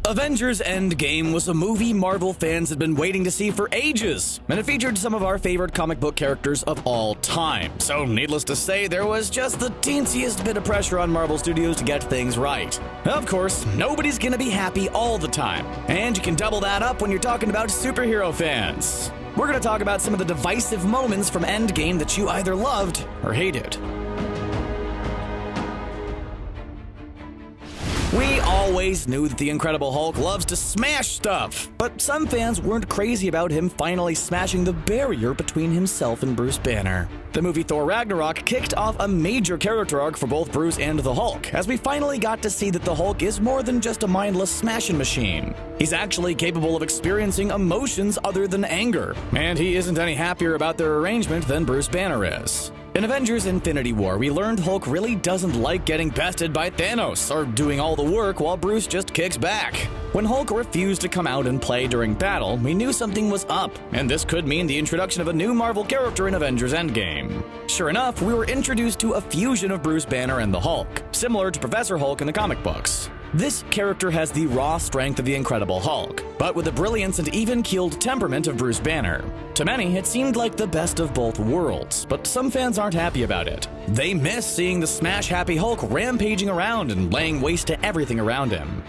Avengers Endgame was a movie Marvel fans had been waiting to see for ages, and it featured some of our favorite comic book characters of all time. So needless to say, there was just the teensiest bit of pressure on Marvel Studios to get things right. Of course, nobody's gonna be happy all the time, and you can double that up when you're talking about superhero fans. We're gonna talk about some of the divisive moments from Endgame that you either loved or hated. We always knew that the Incredible Hulk loves to smash stuff, but some fans weren't crazy about him finally smashing the barrier between himself and Bruce Banner. The movie Thor Ragnarok kicked off a major character arc for both Bruce and the Hulk, as we finally got to see that the Hulk is more than just a mindless smashing machine. He's actually capable of experiencing emotions other than anger, and he isn't any happier about their arrangement than Bruce Banner is. In Avengers Infinity War, we learned Hulk really doesn't like getting bested by Thanos, or doing all the work while Bruce just kicks back. When Hulk refused to come out and play during battle, we knew something was up, and this could mean the introduction of a new Marvel character in Avengers Endgame. Sure enough, we were introduced to a fusion of Bruce Banner and the Hulk, similar to Professor Hulk in the comic books. This character has the raw strength of the Incredible Hulk, but with the brilliance and even-keeled temperament of Bruce Banner. To many, it seemed like the best of both worlds, but some fans aren't happy about it. They miss seeing the smash-happy Hulk rampaging around and laying waste to everything around him.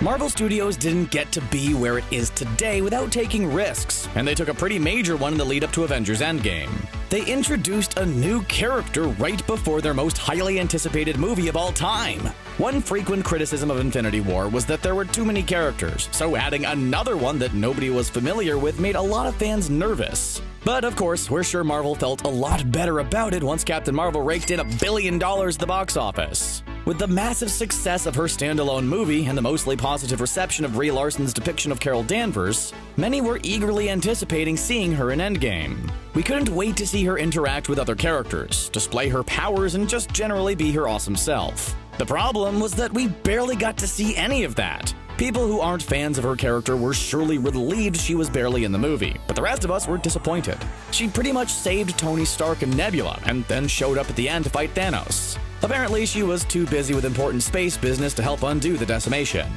Marvel Studios didn't get to be where it is today without taking risks, and they took a pretty major one in the lead up to Avengers Endgame. They introduced a new character right before their most highly anticipated movie of all time. One frequent criticism of Infinity War was that there were too many characters, so adding another one that nobody was familiar with made a lot of fans nervous. But of course, we're sure Marvel felt a lot better about it once Captain Marvel raked in $1 billion at the box office. With the massive success of her standalone movie and the mostly positive reception of Brie Larson's depiction of Carol Danvers, many were eagerly anticipating seeing her in Endgame. We couldn't wait to see her interact with other characters, display her powers, and just generally be her awesome self. The problem was that we barely got to see any of that. People who aren't fans of her character were surely relieved she was barely in the movie, but the rest of us were disappointed. She pretty much saved Tony Stark and Nebula, and then showed up at the end to fight Thanos. Apparently, she was too busy with important space business to help undo the decimation.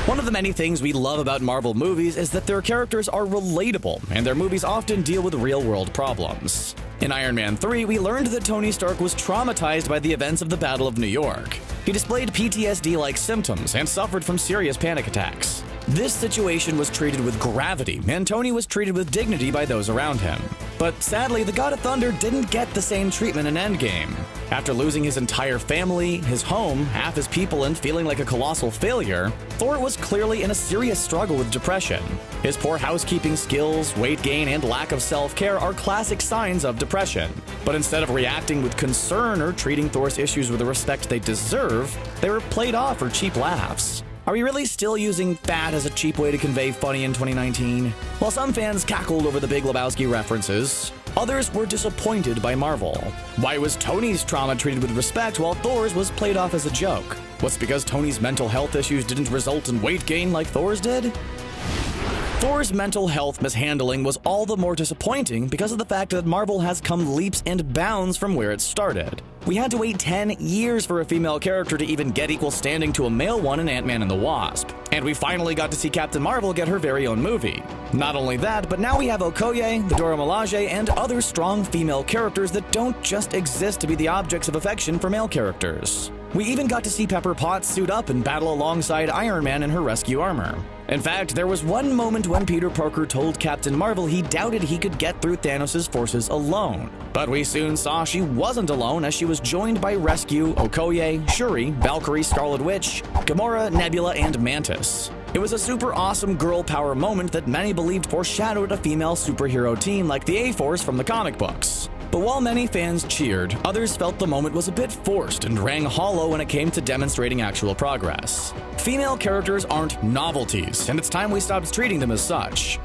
One of the many things we love about Marvel movies is that their characters are relatable, and their movies often deal with real-world problems. In Iron Man 3, we learned that Tony Stark was traumatized by the events of the Battle of New York. He displayed PTSD-like symptoms and suffered from serious panic attacks. This situation was treated with gravity, and Tony was treated with dignity by those around him. But sadly, the God of Thunder didn't get the same treatment in Endgame. After losing his entire family, his home, half his people, and feeling like a colossal failure, Thor was clearly in a serious struggle with depression. His poor housekeeping skills, weight gain, and lack of self-care are classic signs of depression. But instead of reacting with concern or treating Thor's issues with the respect they deserve, they were played off for cheap laughs. Are we really still using fat as a cheap way to convey funny in 2019? While some fans cackled over the Big Lebowski references, others were disappointed by Marvel. Why was Tony's trauma treated with respect while Thor's was played off as a joke? Was it because Tony's mental health issues didn't result in weight gain like Thor's did? Thor's mental health mishandling was all the more disappointing because of the fact that Marvel has come leaps and bounds from where it started. We had to wait 10 years for a female character to even get equal standing to a male one in Ant-Man and the Wasp. And we finally got to see Captain Marvel get her very own movie. Not only that, but now we have Okoye, the Dora Milaje, and other strong female characters that don't just exist to be the objects of affection for male characters. We even got to see Pepper Potts suit up and battle alongside Iron Man in her rescue armor. In fact, there was one moment when Peter Parker told Captain Marvel he doubted he could get through Thanos' forces alone. But we soon saw she wasn't alone, as she was joined by Rescue, Okoye, Shuri, Valkyrie, Scarlet Witch, Gamora, Nebula, and Mantis. It was a super awesome girl power moment that many believed foreshadowed a female superhero team like the A-Force from the comic books. But while many fans cheered, others felt the moment was a bit forced and rang hollow when it came to demonstrating actual progress. Female characters aren't novelties, and it's time we stopped treating them as such.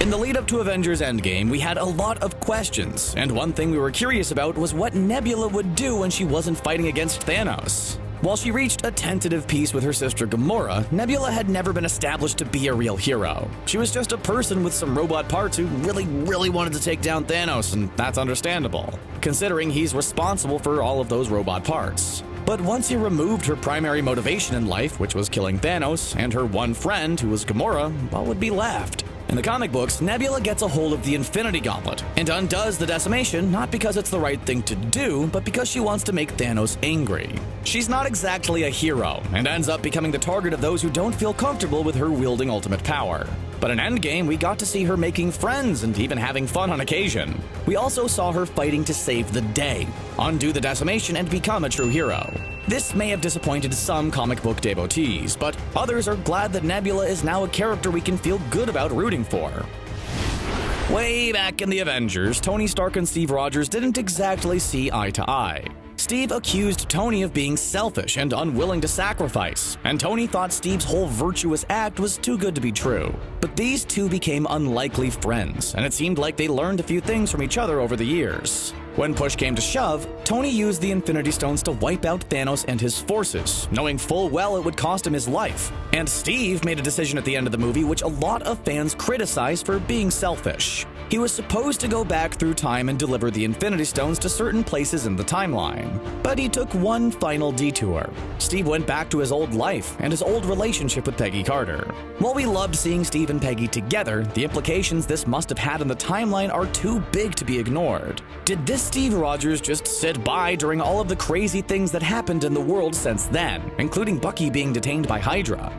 In the lead up to Avengers Endgame, we had a lot of questions, and one thing we were curious about was what Nebula would do when she wasn't fighting against Thanos. While she reached a tentative peace with her sister Gamora, Nebula had never been established to be a real hero. She was just a person with some robot parts who really wanted to take down Thanos, and that's understandable, considering he's responsible for all of those robot parts. But once he removed her primary motivation in life, which was killing Thanos, and her one friend, who was Gamora, what would be left? In the comic books, Nebula gets a hold of the Infinity Gauntlet and undoes the decimation not because it's the right thing to do, but because she wants to make Thanos angry. She's not exactly a hero and ends up becoming the target of those who don't feel comfortable with her wielding ultimate power. But in Endgame, we got to see her making friends and even having fun on occasion. We also saw her fighting to save the day, undo the decimation, and become a true hero. This may have disappointed some comic book devotees, but others are glad that Nebula is now a character we can feel good about rooting for. Way back in the Avengers, Tony Stark and Steve Rogers didn't exactly see eye to eye. Steve accused Tony of being selfish and unwilling to sacrifice, and Tony thought Steve's whole virtuous act was too good to be true. But these two became unlikely friends, and it seemed like they learned a few things from each other over the years. When push came to shove, Tony used the Infinity Stones to wipe out Thanos and his forces, knowing full well it would cost him his life. And Steve made a decision at the end of the movie which a lot of fans criticized for being selfish. He was supposed to go back through time and deliver the Infinity Stones to certain places in the timeline. But he took one final detour. Steve went back to his old life and his old relationship with Peggy Carter. While we loved seeing Steve and Peggy together, the implications this must have had on the timeline are too big to be ignored. Did this Steve Rogers just sit by during all of the crazy things that happened in the world since then, including Bucky being detained by Hydra?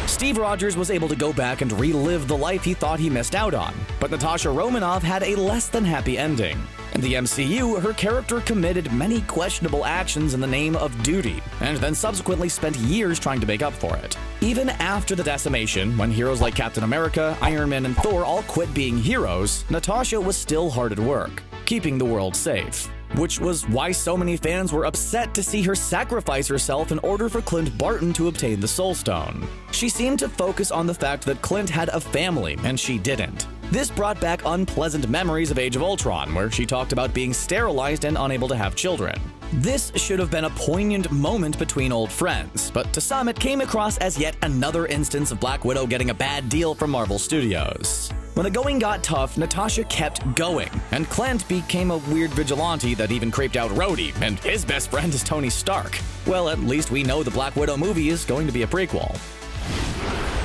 Steve Rogers was able to go back and relive the life he thought he missed out on, but Natasha Romanoff had a less than happy ending. In the MCU, her character committed many questionable actions in the name of duty, and then subsequently spent years trying to make up for it. Even after the decimation, when heroes like Captain America, Iron Man, and Thor all quit being heroes, Natasha was still hard at work, keeping the world safe. Which was why so many fans were upset to see her sacrifice herself in order for Clint Barton to obtain the Soul Stone. She seemed to focus on the fact that Clint had a family and she didn't. This brought back unpleasant memories of Age of Ultron, where she talked about being sterilized and unable to have children. This should have been a poignant moment between old friends, but to some it came across as yet another instance of Black Widow getting a bad deal from Marvel Studios. When the going got tough, Natasha kept going, and Clint became a weird vigilante that even creeped out Rhodey, and his best friend is Tony Stark. Well, at least we know the Black Widow movie is going to be a prequel.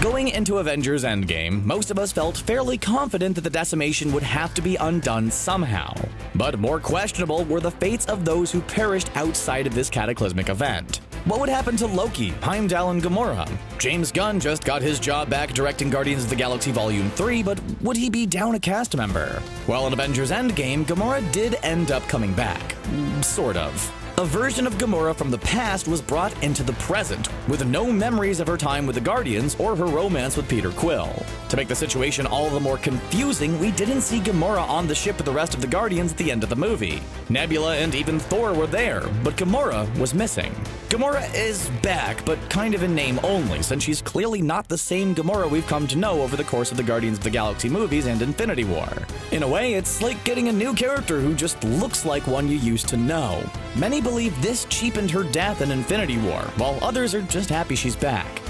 Going into Avengers Endgame, most of us felt fairly confident that the decimation would have to be undone somehow. But more questionable were the fates of those who perished outside of this cataclysmic event. What would happen to Loki, Heimdall, and Gamora? James Gunn just got his job back directing Guardians of the Galaxy Volume 3, but would he be down a cast member? Well, in Avengers Endgame, Gamora did end up coming back. Sort of. A version of Gamora from the past was brought into the present, with no memories of her time with the Guardians or her romance with Peter Quill. To make the situation all the more confusing, we didn't see Gamora on the ship with the rest of the Guardians at the end of the movie. Nebula and even Thor were there, but Gamora was missing. Gamora is back, but kind of in name only, since she's clearly not the same Gamora we've come to know over the course of the Guardians of the Galaxy movies and Infinity War. In a way, it's like getting a new character who just looks like one you used to know. Many believe this cheapened her death in Infinity War, while others are just happy she's back.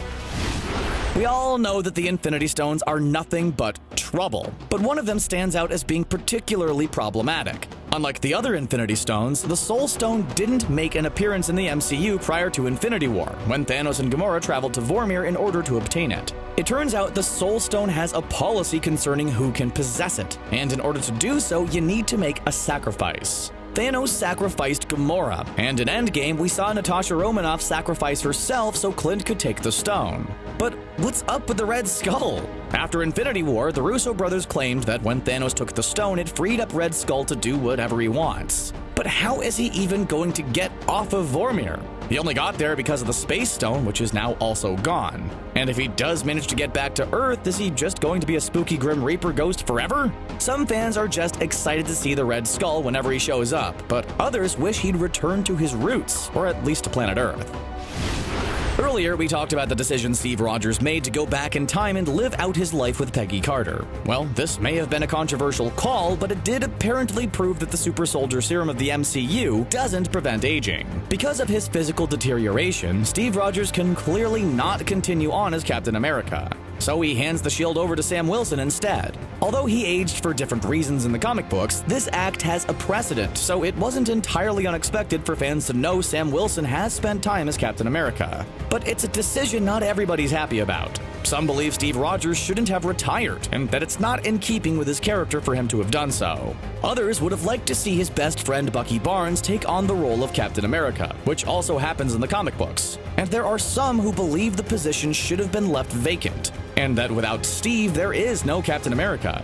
We all know that the Infinity Stones are nothing but trouble, but one of them stands out as being particularly problematic. Unlike the other Infinity Stones, the Soul Stone didn't make an appearance in the MCU prior to Infinity War, when Thanos and Gamora traveled to Vormir in order to obtain it. It turns out the Soul Stone has a policy concerning who can possess it, and in order to do so, you need to make a sacrifice. Thanos sacrificed Gamora, and in Endgame, we saw Natasha Romanoff sacrifice herself so Clint could take the stone. But what's up with the Red Skull? After Infinity War, the Russo brothers claimed that when Thanos took the stone, it freed up Red Skull to do whatever he wants. But how is he even going to get off of Vormir? He only got there because of the Space Stone, which is now also gone. And if he does manage to get back to Earth, is he just going to be a spooky Grim Reaper ghost forever? Some fans are just excited to see the Red Skull whenever he shows up, but others wish he'd return to his roots, or at least to planet Earth. Earlier, we talked about the decision Steve Rogers made to go back in time and live out his life with Peggy Carter. Well, this may have been a controversial call, but it did apparently prove that the super soldier serum of the MCU doesn't prevent aging. Because of his physical deterioration, Steve Rogers can clearly not continue on as Captain America. so he hands the shield over to Sam Wilson instead. Although he aged for different reasons in the comic books, this act has a precedent, so it wasn't entirely unexpected for fans to know Sam Wilson has spent time as Captain America. But it's a decision not everybody's happy about. Some believe Steve Rogers shouldn't have retired, and that it's not in keeping with his character for him to have done so. Others would have liked to see his best friend Bucky Barnes take on the role of Captain America, which also happens in the comic books. And there are some who believe the position should have been left vacant, and that without Steve, there is no Captain America.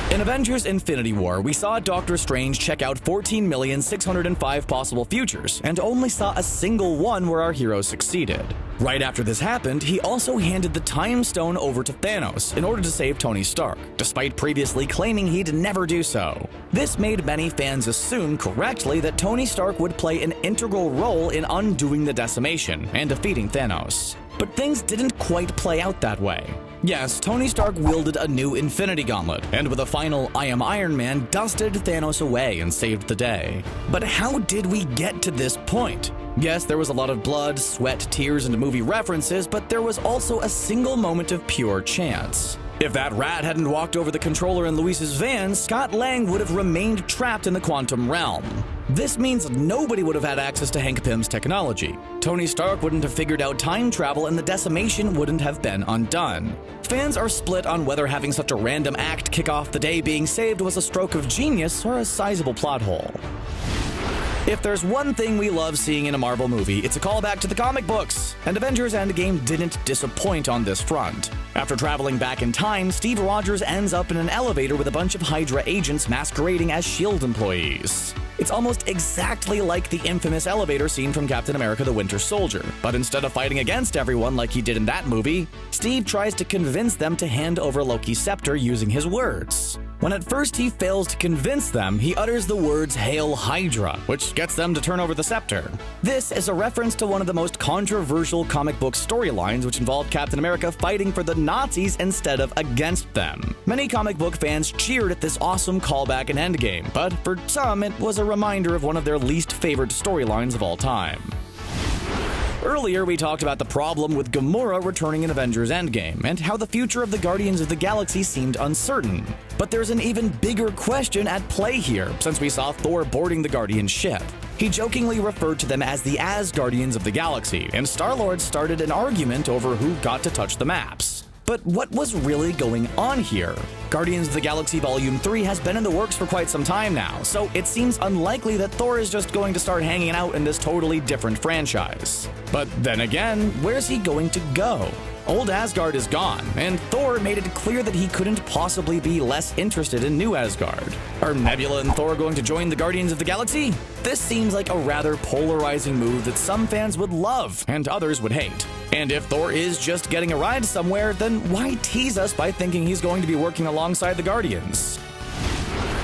In Avengers Infinity War, we saw Doctor Strange check out 14,605 possible futures, and only saw a single one where our hero succeeded. Right after this happened, he also handed the Time Stone over to Thanos in order to save Tony Stark, despite previously claiming he'd never do so. This made many fans assume correctly that Tony Stark would play an integral role in undoing the decimation and defeating Thanos. But things didn't quite play out that way. Yes, Tony Stark wielded a new Infinity Gauntlet, and with a final "I am Iron Man," dusted Thanos away and saved the day. But how did we get to this point? Yes, there was a lot of blood, sweat, tears, and movie references, but there was also a single moment of pure chance. If that rat hadn't walked over the controller in Luis's van, Scott Lang would have remained trapped in the quantum realm. This means nobody would have had access to Hank Pym's technology. Tony Stark wouldn't have figured out time travel, and the decimation wouldn't have been undone. Fans are split on whether having such a random act kick off the day being saved was a stroke of genius or a sizable plot hole. If there's one thing we love seeing in a Marvel movie, it's a callback to the comic books, and Avengers Endgame didn't disappoint on this front. After traveling back in time, Steve Rogers ends up in an elevator with a bunch of Hydra agents masquerading as S.H.I.E.L.D. employees. It's almost exactly like the infamous elevator scene from Captain America: The Winter Soldier, but instead of fighting against everyone like he did in that movie, Steve tries to convince them to hand over Loki's scepter using his words. When at first he fails to convince them, he utters the words "Hail Hydra," which gets them to turn over the scepter. This is a reference to one of the most controversial comic book storylines, which involved Captain America fighting for the Nazis instead of against them. Many comic book fans cheered at this awesome callback in Endgame, but for some it was a reminder of one of their least favorite storylines of all time. Earlier, we talked about the problem with Gamora returning in Avengers Endgame, and how the future of the Guardians of the Galaxy seemed uncertain. But there's an even bigger question at play here, since we saw Thor boarding the Guardian ship. He jokingly referred to them as the Asgardians of the Galaxy, and Star-Lord started an argument over who got to touch the maps. But what was really going on here? Guardians of the Galaxy Volume 3 has been in the works for quite some time now, so it seems unlikely that Thor is just going to start hanging out in this totally different franchise. But then again, where's he going to go? Old Asgard is gone, and Thor made it clear that he couldn't possibly be less interested in new Asgard. Are Nebula and Thor going to join the Guardians of the Galaxy? This seems like a rather polarizing move that some fans would love and others would hate. And if Thor is just getting a ride somewhere, then why tease us by thinking he's going to be working alongside the Guardians?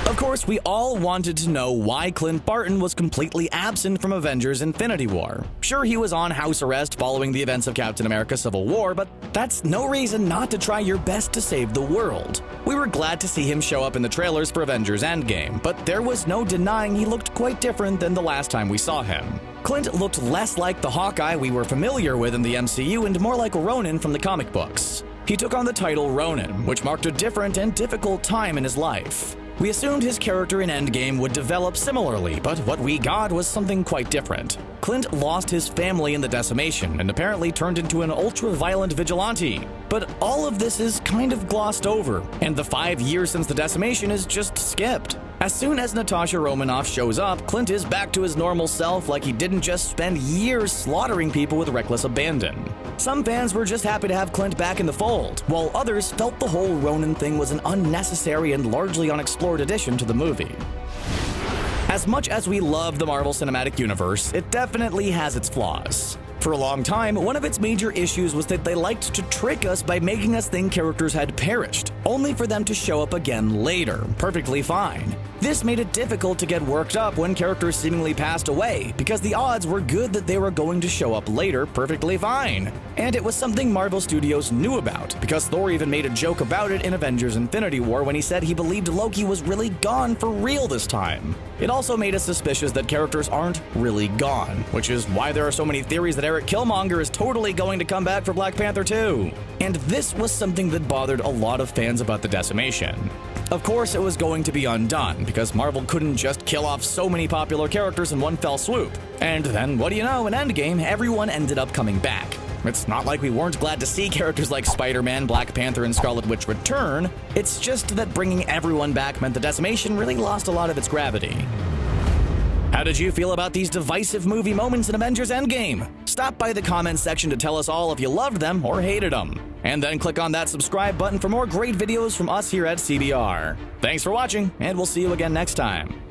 Of course, we all wanted to know why Clint Barton was completely absent from Avengers Infinity War. Sure, he was on house arrest following the events of Captain America: Civil War, but that's no reason not to try your best to save the world. We were glad to see him show up in the trailers for Avengers Endgame, but there was no denying he looked quite different than the last time we saw him. Clint looked less like the Hawkeye we were familiar with in the MCU and more like Ronin from the comic books. He took on the title Ronin, which marked a different and difficult time in his life. We assumed his character in Endgame would develop similarly, but what we got was something quite different. Clint lost his family in the decimation and apparently turned into an ultra-violent vigilante. But all of this is kind of glossed over, and the 5 years since the decimation is just skipped. As soon as Natasha Romanoff shows up, Clint is back to his normal self like he didn't just spend years slaughtering people with reckless abandon. Some fans were just happy to have Clint back in the fold, while others felt the whole Ronin thing was an unnecessary and largely unexplored addition to the movie. As much as we love the Marvel Cinematic Universe, it definitely has its flaws. For a long time, one of its major issues was that they liked to trick us by making us think characters had perished, only for them to show up again later, perfectly fine. This made it difficult to get worked up when characters seemingly passed away, because the odds were good that they were going to show up later perfectly fine. And it was something Marvel Studios knew about, because Thor even made a joke about it in Avengers Infinity War when he said he believed Loki was really gone for real this time. It also made us suspicious that characters aren't really gone, which is why there are so many theories that Eric Killmonger is totally going to come back for Black Panther 2. And this was something that bothered a lot of fans about the decimation. Of course, it was going to be undone, because Marvel couldn't just kill off so many popular characters in one fell swoop. And then, what do you know, in Endgame, everyone ended up coming back. It's not like we weren't glad to see characters like Spider-Man, Black Panther, and Scarlet Witch return. It's just that bringing everyone back meant the decimation really lost a lot of its gravity. How did you feel about these divisive movie moments in Avengers Endgame? Stop by the comments section to tell us all if you loved them or hated them. And then click on that subscribe button for more great videos from us here at CBR. Thanks for watching, and we'll see you again next time.